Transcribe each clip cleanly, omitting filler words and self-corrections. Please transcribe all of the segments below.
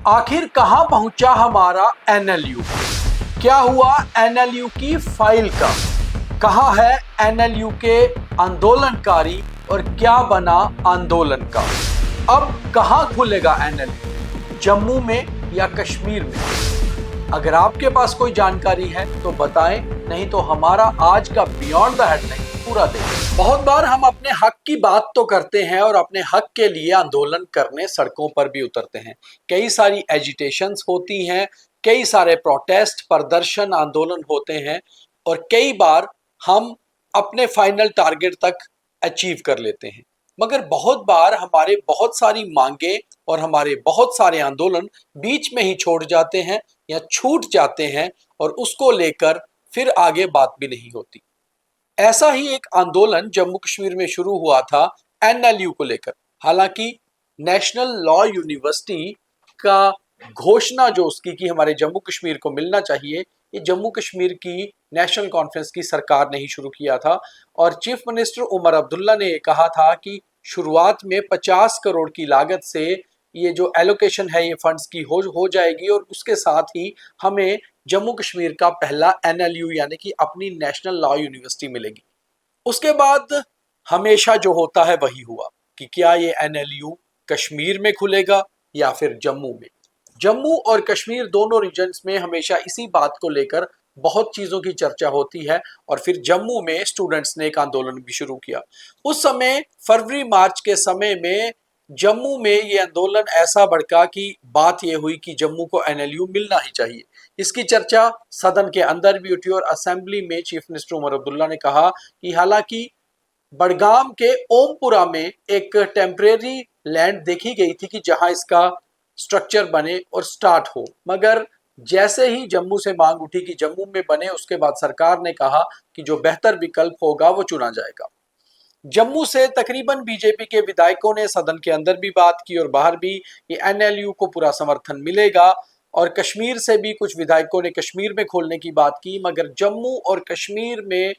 आखिर कहां पहुंचा हमारा एनएलयू? क्या हुआ एनएलयू की फाइल का? कहां है एनएलयू के आंदोलनकारी और क्या बना आंदोलन का? अब कहां खुलेगा एनएलयू, जम्मू में या कश्मीर में? अगर आपके पास कोई जानकारी है तो बताएं, नहीं तो हमारा आज का बियॉन्ड द हेडलाइन पूरा देखें। बहुत बार हम अपने हक की बात तो करते हैं और अपने हक के लिए आंदोलन करने सड़कों पर भी उतरते हैं। कई सारी एजिटेशंस होती हैं, कई सारे प्रोटेस्ट, प्रदर्शन, आंदोलन होते हैं और कई बार हम अपने फाइनल टारगेट तक अचीव कर लेते हैं। मगर बहुत बार हमारे बहुत सारी मांगे और हमारे बहुत सारे आंदोलन बीच में ही छोड़ जाते हैं या छूट जाते हैं और उसको लेकर फिर आगे बात भी नहीं होती। ऐसा ही एक आंदोलन जम्मू कश्मीर में शुरू हुआ था एनएलयू को लेकर। हालांकि नेशनल लॉ यूनिवर्सिटी का घोषणा जो उसकी कि हमारे जम्मू कश्मीर को मिलना चाहिए, ये जम्मू कश्मीर की नेशनल कॉन्फ्रेंस की सरकार ने ही शुरू किया था और चीफ मिनिस्टर उमर अब्दुल्ला ने कहा था कि शुरुआत में 50 करोड़ की लागत से ये जो एलोकेशन है ये फंड्स की हो जाएगी और उसके साथ ही हमें जम्मू कश्मीर का पहला एनएलयू यानी कि अपनी नेशनल लॉ यूनिवर्सिटी मिलेगी। उसके बाद हमेशा जो होता है वही हुआ कि क्या ये एनएलयू कश्मीर में खुलेगा या फिर जम्मू में। जम्मू और कश्मीर दोनों रीजन्स में हमेशा इसी बात को लेकर बहुत चीजों की चर्चा होती है और फिर जम्मू में स्टूडेंट्स ने एक आंदोलन भी शुरू किया। उस समय फरवरी मार्च के समय में जम्मू में ये आंदोलन ऐसा भड़का कि बात ये हुई कि जम्मू को एनएलयू मिलना ही चाहिए। इसकी चर्चा सदन के अंदर भी उठी और असेंबली में चीफ मिनिस्टर उमर अब्दुल्ला ने कहा कि हालांकि बड़गाम के ओमपुरा में एक टेम्परेरी लैंड देखी गई थी कि जहां इसका स्ट्रक्चर बने और स्टार्ट हो, मगर जैसे ही जम्मू से मांग उठी कि जम्मू में बने, उसके बाद सरकार ने कहा कि जो बेहतर विकल्प होगा वो चुना जाएगा। जम्मू से तकरीबन बीजेपी के विधायकों ने सदन के अंदर भी बात की और बाहर भी ये एनएलयू को पूरा समर्थन मिलेगा और कश्मीर से भी कुछ विधायकों ने कश्मीर में खोलने की बात की, मगर जम्मू और कश्मीर में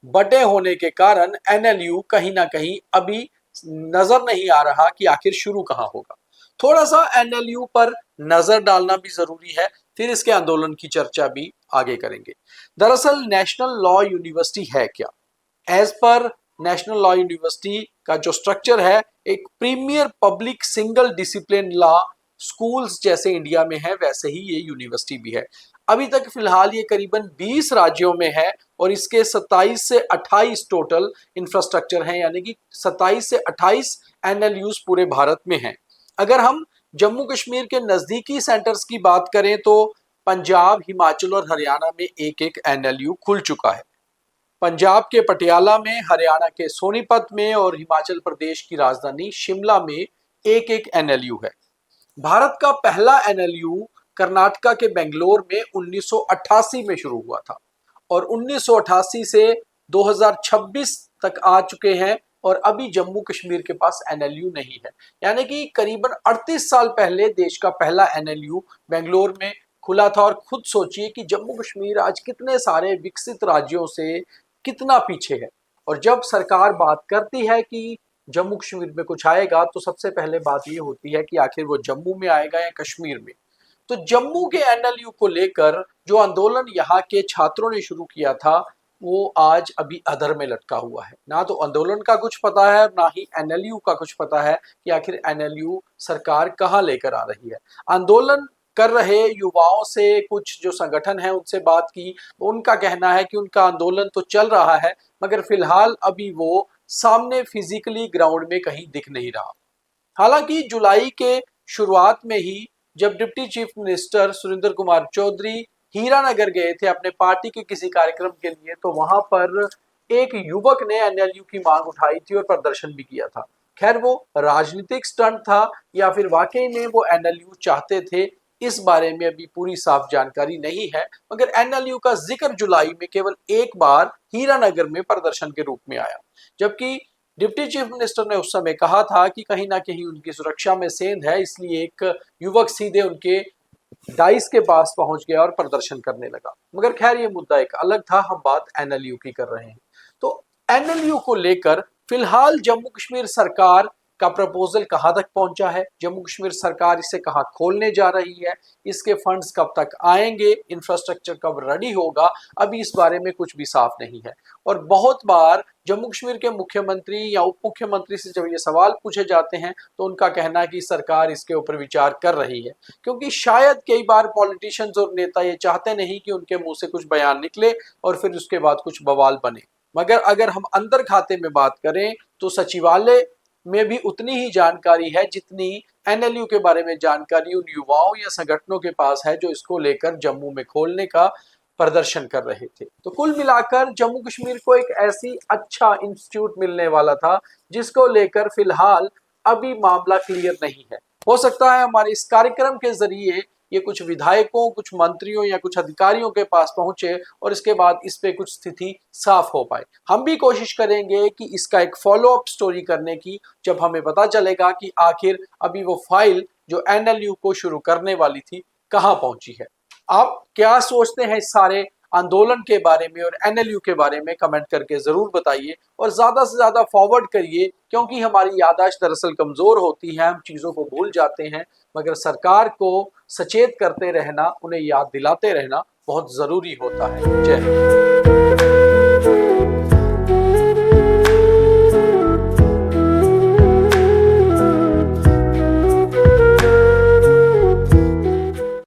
बटे होने के कारण एनएलयू कहीं ना कहीं अभी नजर नहीं आ रहा कि आखिर शुरू कहां होगा। थोड़ा सा एनएलयू पर नजर डालना भी जरूरी है, फिर इसके आंदोलन की चर्चा भी आगे करेंगे। दरअसल नेशनल लॉ यूनिवर्सिटी है क्या? As per national law university का जो स्ट्रक्चर है, एक premier public single discipline law schools जैसे इंडिया में है वैसे ही ये यूनिवर्सिटी भी है। अभी तक फिलहाल ये करीबन 20 राज्यों में है और इसके 27 से 28 टोटल इंफ्रास्ट्रक्चर हैं, यानी कि 27 से 28 एनएलयूज पूरे भारत में हैं। अगर हम जम्मू कश्मीर के नजदीकी सेंटर्स की बात करें तो पंजाब, हिमाचल और हरियाणा में एक एक एनएलयू खुल चुका है। पंजाब के पटियाला में, हरियाणा के सोनीपत में और हिमाचल प्रदेश की राजधानी शिमला में एक एक एनएलयू है। भारत का पहला एनएलयू कर्नाटका के बेंगलोर में 1988 में शुरू हुआ था और 1988 से 2026 तक आ चुके हैं और अभी जम्मू कश्मीर के पास एनएलयू नहीं है। यानी कि करीबन 38 साल पहले देश का पहला एनएलयू बेंगलोर में खुला था और खुद सोचिए कि जम्मू कश्मीर आज कितने सारे विकसित राज्यों से कितना पीछे है। और जब सरकार बात करती है कि जम्मू कश्मीर में कुछ आएगा तो सबसे पहले बात ये होती है कि आखिर वो जम्मू में आएगा या कश्मीर में। तो जम्मू के एनएलयू को लेकर जो आंदोलन यहाँ के छात्रों ने शुरू किया था वो आज अभी अधर में लटका हुआ है। ना तो आंदोलन का कुछ पता है ना ही एनएलयू का कुछ पता है कि आखिर एनएलयू सरकार कहाँ लेकर आ रही है। आंदोलन कर रहे युवाओं से कुछ जो संगठन है उनसे बात की, उनका कहना है कि उनका आंदोलन तो चल रहा है मगर फिलहाल अभी वो सामने फिजिकली ग्राउंड में कहीं दिख नहीं रहा। हालांकि जुलाई के शुरुआत में ही जब deputy chief minister Surendra Kumar Chaudhary Hiranagar गए थे अपने पार्टी के किसी कार्यक्रम के लिए, तो वहां पर एक युवक ने एनएलयू की मांग उठाई थी और प्रदर्शन भी किया था। खैर वो राजनीतिक स्टंट था या फिर वाकई में वो एनएलयू चाहते थे, इस बारे में अभी पूरी साफ जानकारी नहीं है। मगर एनएलयू का जिक्र जुलाई में केवल एक बार हीरानगर में प्रदर्शन के रूप में आया, जबकि डिप्टी चीफ मिनिस्टर ने उस समय कहा था कि कहीं ना कहीं उनकी सुरक्षा में सेंध है, इसलिए एक युवक सीधे उनके डाइस के पास पहुंच गया और प्रदर्शन करने लगा। मगर खैर ये मुद्दा एक अलग था, हम बात एनएलयू की कर रहे हैं। तो एनएलयू को लेकर फिलहाल जम्मू कश्मीर सरकार का प्रपोजल कहां तक पहुंचा है, जम्मू कश्मीर सरकार इसे कहां खोलने जा रही है, इसके फंड्स कब तक आएंगे, इंफ्रास्ट्रक्चर कब रेडी होगा, अभी इस बारे में कुछ भी साफ नहीं है। और बहुत बार जम्मू कश्मीर के मुख्यमंत्री या उप मुख्यमंत्री से जब ये सवाल पूछे जाते हैं तो उनका कहना है कि सरकार इसके ऊपर विचार कर रही है, क्योंकि शायद कई बार पॉलिटिशियंस और नेता ये चाहते नहीं कि उनके मुंह से कुछ बयान निकले और फिर उसके बाद कुछ बवाल बने। मगर अगर हम अंदर खाते में बात करें तो सचिवालय में भी उतनी ही जानकारी है जितनी एनएलयू के बारे में जानकारी उन युवाओं या संगठनों के पास है जो इसको लेकर जम्मू में खोलने का प्रदर्शन कर रहे थे। तो कुल मिलाकर जम्मू कश्मीर को एक ऐसी अच्छा इंस्टीट्यूट मिलने वाला था जिसको लेकर फिलहाल अभी मामला क्लियर नहीं है। हो सकता है हमारे इस कार्यक्रम के जरिए ये कुछ विधायकों, कुछ मंत्रियों या कुछ अधिकारियों के पास पहुंचे और इसके बाद इस पे कुछ स्थिति साफ हो पाए। हम भी कोशिश करेंगे कि इसका एक फॉलो अप स्टोरी करने की, जब हमें पता चलेगा कि आखिर अभी वो फाइल जो एनएलयू को शुरू करने वाली थी कहां पहुंची है। आप क्या सोचते हैं इस सारे आंदोलन के बारे में और एनएलयू के बारे में, कमेंट करके जरूर बताइए और ज्यादा से ज्यादा फॉरवर्ड करिए, क्योंकि हमारी याददाश्त दरअसल कमजोर होती है, हम चीजों को भूल जाते हैं। मगर सरकार को सचेत करते रहना, उन्हें याद दिलाते रहना बहुत जरूरी होता है। जय हिंद।